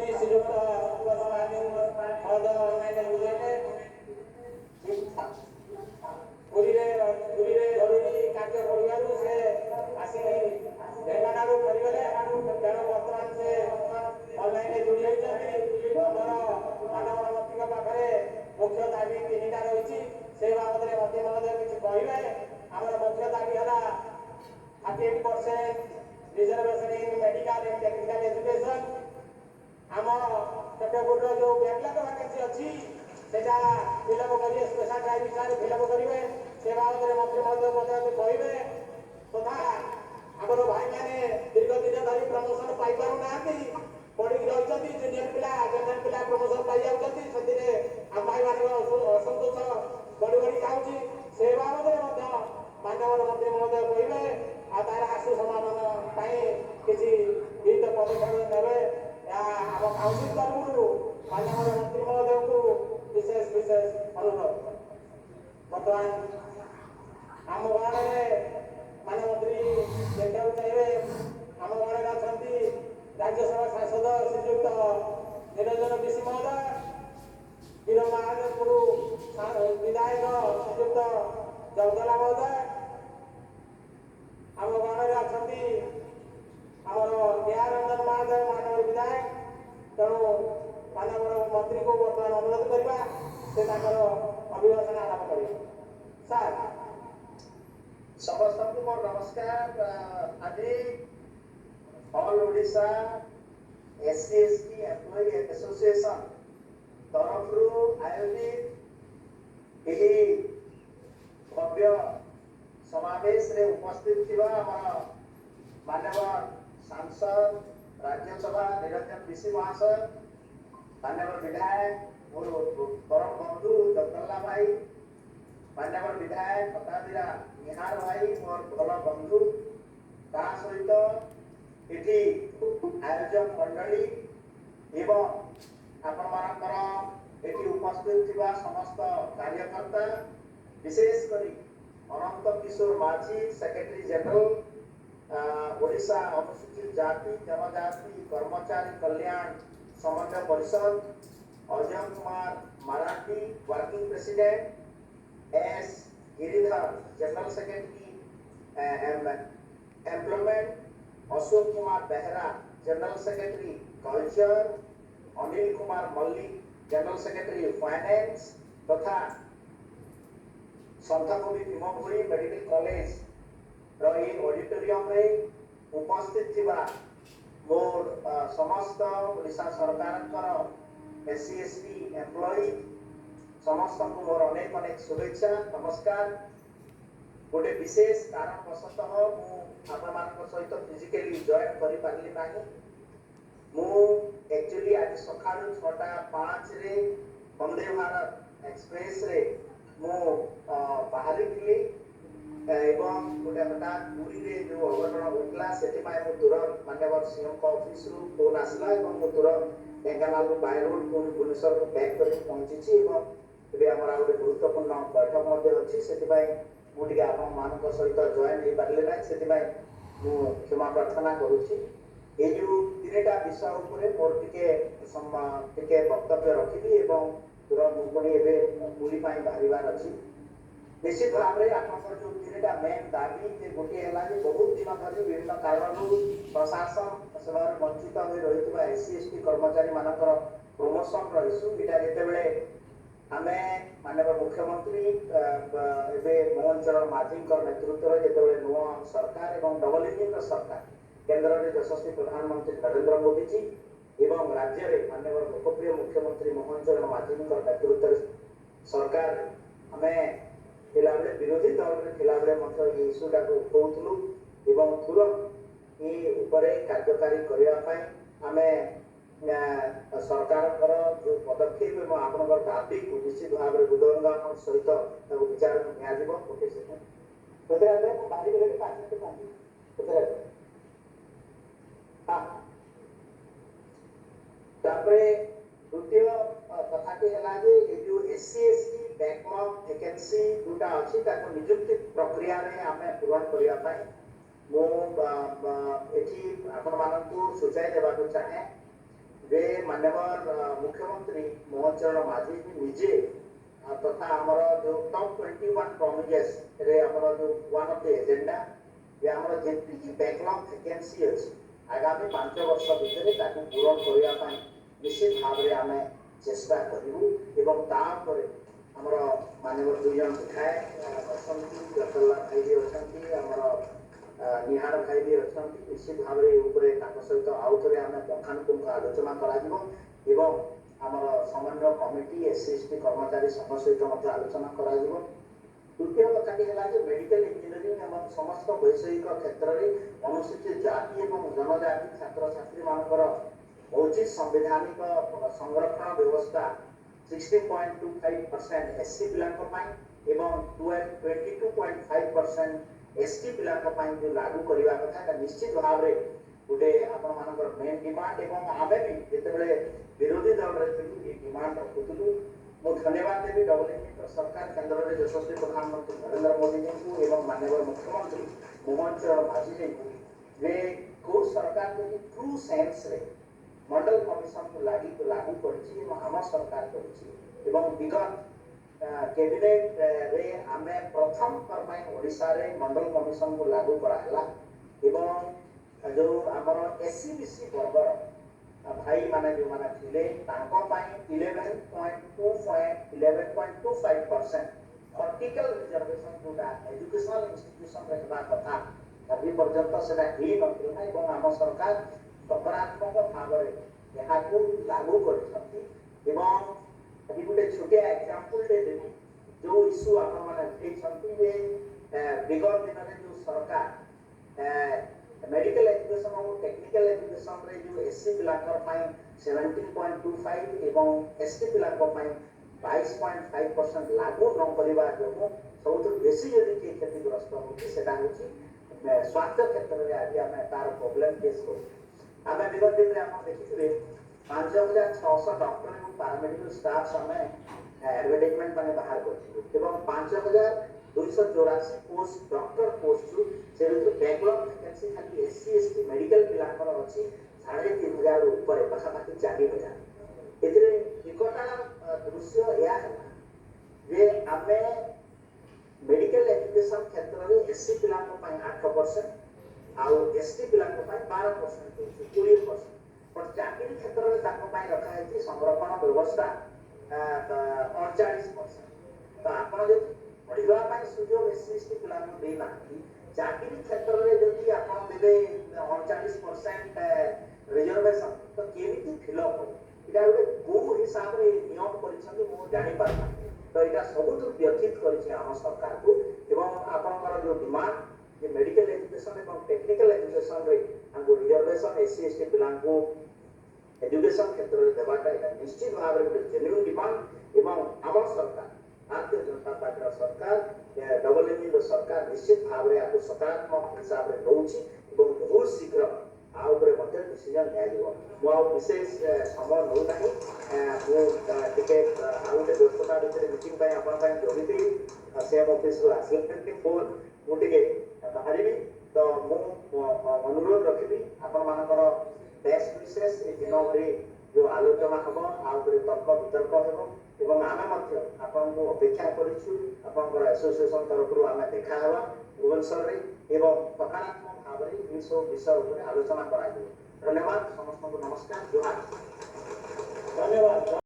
ଅଛନ୍ତି ଶ୍ରୀଯୁକ୍ତ ପୁରୀରେ ଜରୁରୀ କାର୍ଯ୍ୟ ପଡ଼ିବାରୁ ସେ ଆସିକି ଢେଙ୍କାନାଳରୁ ଫେରିଗଲେ। ତେଣୁ ବର୍ତ୍ତମାନ ସେ ଅନଲାଇନରେ ଯୋଡ଼ି ହୋଇଛନ୍ତି। ଆମର ମାନବ ମନ୍ତ୍ରୀଙ୍କ ପାଖରେ ମୁଖ୍ୟ ଦାବି ତିନିଟା ରହିଛି, ସେ ବାବଦରେ ମନ୍ତ୍ରୀ ମହୋଦୟ କିଛି କହିବେ। ଆମର ମୁଖ୍ୟ ଦାବି ହେଲା 38% reservation in medical and technical education. ଆମ କେତେଗୁଡିର ଯୋଉ ବ୍ୟାକଲଗ ଭାକାନ୍ସି ଅଛି ସେଟା ଫିଲଅପ କରିବେ, ସ୍ପେଶାଲ ଡ୍ରାଇଭ ହିସାବରେ ଫିଲଅପ କରିବେ। ସେ ବାବଦରେ ମନ୍ତ୍ରୀ ମହୋଦୟ ମଧ୍ୟ କହିବେ। ତଥା ଆମର ଭାଇମାନେ ଦୀର୍ଘ ଦିନ ଧରି ପ୍ରମୋସନ ପାଇପାରୁନାହାନ୍ତି, ପଡ଼ିକି ରହିଛନ୍ତି। ଜୁନିୟର ପିଲା ପ୍ରମୋସନ ପାଇଯାଉଛନ୍ତି, ସେଥିରେ ଆମ ଭାଇମାନଙ୍କର ଅସନ୍ତୋଷ ବଢ଼ି ବଢ଼ି ଯାଉଛି। ସେ ବାବଦରେ ମଧ୍ୟ ମାନ୍ୟବର ମନ୍ତ୍ରୀ ମହୋଦୟ କହିବେ ଆଉ ତାର ଆଶୁ ସମାଧାନ ପାଇଁ କିଛି ବିହିତ ପଦକ୍ଷେପ ନେବେ। ଏହା ଆମ କାଉନ୍ସିଲ ତରଫରୁ ମାନ୍ୟବର ମନ୍ତ୍ରୀ ମହୋଦୟଙ୍କୁ ବିଶେଷ ଅନୁରୋଧ। ବର୍ତ୍ତମାନ ଆମ ଗଣରେ ମାନ୍ୟମନ୍ତ୍ରୀ ଦେଖିବାକୁ ଚାହିଁବେ, ଆମ ଗଣରେ ଅଛନ୍ତି ରାଜ୍ୟସଭା ସାଂସଦ ଶ୍ରୀଯୁକ୍ତ ନିରଞ୍ଜନ ବିଶି ମହୋଦୟ, ବୀରମହାଦେବପୁର ବିଧାୟକ ଶ୍ରୀଯୁକ୍ତ ଜଗଦଲା ମହୋଦୟ, ଆମ ଗଣରେ ଅଛନ୍ତି ଆମର ନିହାରଞ୍ଜନ ମହାଦେବ ମାନବ ବିଧାୟକ। ତେଣୁ ମାନବର ମନ୍ତ୍ରୀଙ୍କୁ ବର୍ତ୍ତମାନ ଅନୁରୋଧ କରିବା ସେ ତାଙ୍କର ଅଭିଭାଷଣ ଆରମ୍ଭ କରିବେ। ସାର୍ ସମସ୍ତଙ୍କୁ ମୋର ନମସ୍କାର। ଆଜି all Odisha SC ST employee association ତରଫରୁ ଆୟୋଜିତ ଏହି ଭବ୍ୟ ସମାବେଶରେ ଉପସ୍ଥିତ ଥିବା ଆମର ମାନ୍ୟବର ସାଂସଦ ରାଜ୍ୟସଭା ନିରଞ୍ଜନ ବିଶି ମହାଶୟ, ମାନ୍ୟବର ବିଧାୟକ ମୋର ପରମ ବନ୍ଧୁ ଜଗଦଲା ଭାଇ, ମାନ୍ୟବର ବିଧାୟକ କଟାଦିରା ନିହାର ଭାଇ ମୋର ଭଲ ବନ୍ଧୁ, ତା ସହିତ ଏଠି ଆୟୋଜକ ମଣ୍ଡଳୀ ଏବଂ ଆପଣମାନଙ୍କର ଏଠି ଉପସ୍ଥିତ ଥିବା ସମସ୍ତ କାର୍ଯ୍ୟକର୍ତ୍ତା, ବିଶେଷ କରି ଅନନ୍ତ କିଶୋର ମାଝୀ ସେକ୍ରେଟାରୀ ଜେନେରାଲ ଓଡ଼ିଶା ଅନୁसूचित जाति जनजाति कर्मचारी कल्याण समन्वय परिषद, Ajay Kumar Marathi working president, S Giridhar general secretary employment, Ashok Kumar Behera general secretary culture, Anil Kumar Mallick general secretary finance तथा संत कवि भीमभोई मेडिकल कॉलेज रही ऑडिटोरियम रे उपस्थित थिबा मोर समस्त ओडिशा सरकार SC ST एम्प्लॉयी समस्त को मोर अनेक अनेक शुभेच्छा नमस्कार। गोटे विशेष कारणवशतः मु आपनମାନଙ୍କ सहित फिजिकली जॉइन करि पारली नाही। मु एक्चुअली आज सकाळु 6:05 रे वंदे भारत एक्सप्रेस रे मु बाहरी थिली एवं गोटे हठात पुरी रे जो अघटन घटला सेतिपाई मु तुरंत मान्यवर सीएम को ऑफिस रु फोन आसला एवं मु तुरंत ढेंकानाल रु बाय रोड भुवनेश्वर को बैक करि पहुंची छी एवं ଏବେ ଆମର ଗୋଟେ ଗୁରୁତ୍ୱପୂର୍ଣ୍ଣ ବୈଠକ ମଧ୍ୟ ଅଛି। ସେଥିପାଇଁ ମୁଁ ଟିକେ ଆପଣମାନଙ୍କ ସହିତ ଜଏନ୍ ହେଇପାରିଲେ ନାହିଁ, ସେଥିପାଇଁ ମୁଁ କ୍ଷମା ପ୍ରାର୍ଥନା କରୁଛି। ଏଇ ଯୋଉ ତିନିଟା ବିଷୟ ଉପରେ ମୋର ଟିକେ ବକ୍ତବ୍ୟ ରଖିବି ଏବଂ ତୁରନ୍ତ ମୁଁ ପୁଣି ଏବେ ପୁରୀ ପାଇଁ ବାହାରିବାର ଅଛି। ନିଶ୍ଚିତ ଭାବରେ ଆପଣଙ୍କର ଯୋଉ ତିନିଟା ମେନ୍ ଦାବି ଯେ ଗୋଟିଏ ହେଲା ଯେ ବହୁତ ଦିନ ଧରି ବିଭିନ୍ନ କାରଣରୁ ପ୍ରଶାସନ ସେବାରୁ ବଞ୍ଚିତ ହୋଇ ରହିଥିବା SC ST କର୍ମଚାରୀ ମାନଙ୍କର ପ୍ରମୋସନର ଇସ୍ୟୁ, ଏଇଟା ଯେତେବେଳେ ଆମେ माननीय मुख्यमंत्री मोहन चरण माझी नेतृत्व जो नुआ सरकार एवं डबल इंजिन सरकार केंद्र में यशस्वी प्रधानमंत्री नरेंद्र मोदी जी एवं राज्य में माननीय लोकप्रिय मुख्यमंत्री मोहन चरण माझी नेतृत्व सरकार आम थिलाबे विरोधी दल में थिलाबे इश्यूटा को उठाऊलु एवं तुरंत ये कार्यकारी करने आम सरकार जो पदक्षेप एवं आपंकर दाबी को निश्चित भाव में हृदयंग सहित विचार निजी गोटे सेकेंड बाहरी गले 5 मिनट द्वितीय कथाटी है जो SC ST बैकलॉग वैकेंसी जोटा अच्छी निजुक्ति प्रक्रिया आम पूरण करने मुझे सूचाई देवा चाहे जे माननीय मुख्यमंत्री मोहन चरण माझी जी निजे तथा आमर जो टॉप 21 प्रोमिजेस रे आमर जो वन ऑफ द एजेंडा जे आमर जेतिकी बैकलॉग वैकेंसी अछि आगामी 5 वर्ष भितर ताकू पूरण करिया पई निश्चित भाव रे आमे चेष्टा करिवु एवं ता ଉପରେ ଆମର माननीय दुई जन विधायक अछंती जसला भाई भी अछंती हमर निहार भाई भी अछंती निश्चित भाव रे ऊपर ताक सहित आउ थरे आमे पखानुपुंख आलोचना करा दिबो एवं ଆମର ସମନ୍ୱୟ କମିଟି SC/ST कर्मचारी संघ सहित ମଧ୍ୟ ଆଲୋଚନା କରାଯିବ। द्वितीय कथाटी है जे मेडिकल इंजीनियरिंग एवं समस्त वैषयिक क्षेत्र में अनुसूचित जाति एवं जनजाति छात्र छात्री मानकर उचित संवैधानिक संरक्षण व्यवस्था 16.25% SC पिलांको पाई एवं 22.5% ST पिलांको पाई जो लागू करबा कथा निश्चित भाव रे गोटे आपण मानकर मेन डिमांड एवं आमे भी जेतेबेले विरोधी दल रे ये डिमांड रखुतलु मो धन्यवाद देवी डबल सरकार केंद्र में यशस्वी प्रधानमंत्री नरेंद्र मोदी जी को एवं माननीय मुख्यमंत्री मोहन चरण माझी जी को वे को सरकार को ट्रू सेंस रे मंडल कमिशन को लागू करछि एवं हम सरकार करछि एवं विगत कैबिनेट रे आमे प्रथम परमाई ओडिसा रे मंडल कमिशन को लागू कराला एवं जो हमर SC/BC वर्गर भाई माने जो माने थिले तांको पाई 11.25% वर्टिकल रिजर्वेशन जोटा एजुकेशनल इंस्टीट्यूशन रे बा कथा अभी पर्यंत सेटा ही नथिला एवं हम सरकार सकारात्मक भाव रे यहा को लागू करछथि एवं अभी गोटे छोटे एग्जांपल दे देबी जो इशू आपण माने देखछथि जे विगत दिन रे जो सरकार मेडिकल एजुकेशन और टेक्निकल एजुकेशन रे जो SC पिलांकर पाई 17.25 एवं ST पिलांकर पाई 22.5% लागू न करिबा जो सबुठ बेसी यदि के क्षतिग्रस्त होची सेटा होची स्वास्थ्य क्षेत्र रे आज हम तार प्रॉब्लम फेस को आमे विगत दिन रे हम देखिथिले 5600 डॉक्टर एवं पैरामेडिकल स्टाफ हमें एडवर्टाइजमेंट माने बाहर करछि एवं 5284 पोस्ट डॉक्टर पोस्ट से बैकलॉग वैकेंसी खाली SC/ST मेडिकल पिलांकर अछि 3500 ऊपर पाखापाखि 4000 एथिरे निकटाला दृश्य या है जे आमे मेडिकल एजुकेशन क्षेत्र रे SC पिलांकर पई 8% आउ ST पिलांकर पई 12% 20% पर चाकरी क्षेत्र रे ताको पई रखा है संरक्षण व्यवस्था 48% तो आपण जे पढ़िबा पई सुजोग SC/ST पिलांको देना चाकरी क्षेत्र में जदि आपण देबे 39% रिजर्वेशन तो केमिति फिलअप हो इटा को हिसाब रे नियम परिछन मो जानि पारना तो इटा सबुठ व्यथित करिछि हम सरकार को एवं आपनकर जो डिमांड जे मेडिकल एजुकेशन एवं टेक्निकल एजुकेशन रे हमको रिजर्वेशन SC/ST पिलांको एजुकेशन क्षेत्र रे देबाटा इटा निश्चित भाव रे जेन्युइन डिमांड एवं हम सरकार भारतीय जनता पार्टी सरकार डबल इंजिन सरकार निश्चित भाव रे आपको सकारात्मक हिसाब रे नउछि एवं बहुत शीघ्र आ ऊपर मध्य डिसीजन ले आइबो मो आ विशेष समय नउ नाही मो टिके आउ ते व्यस्तता भितर मीटिंग पय आपण पय जोगिति सेम ऑफिस रो आसिस्टेंट फोन मो टिके बाहरिबी तो मो अनुरोध रखिबी आपण मानकर बेस्ट विशेष ए दिन रे जो आलोचना हबो आ ऊपर तर्क वितर्क हेबो एवं आमे मध्य आपण को अपेक्षा करिछु आपनकर एसोसिएशन तरफ रो आमे देखा हवा भुवनेश्वर रे एवं सकारात्मक भाव रे ई सब विषय ऊपर आलोचना कराइबो धन्यवाद समस्त को नमस्कार जोहार धन्यवाद।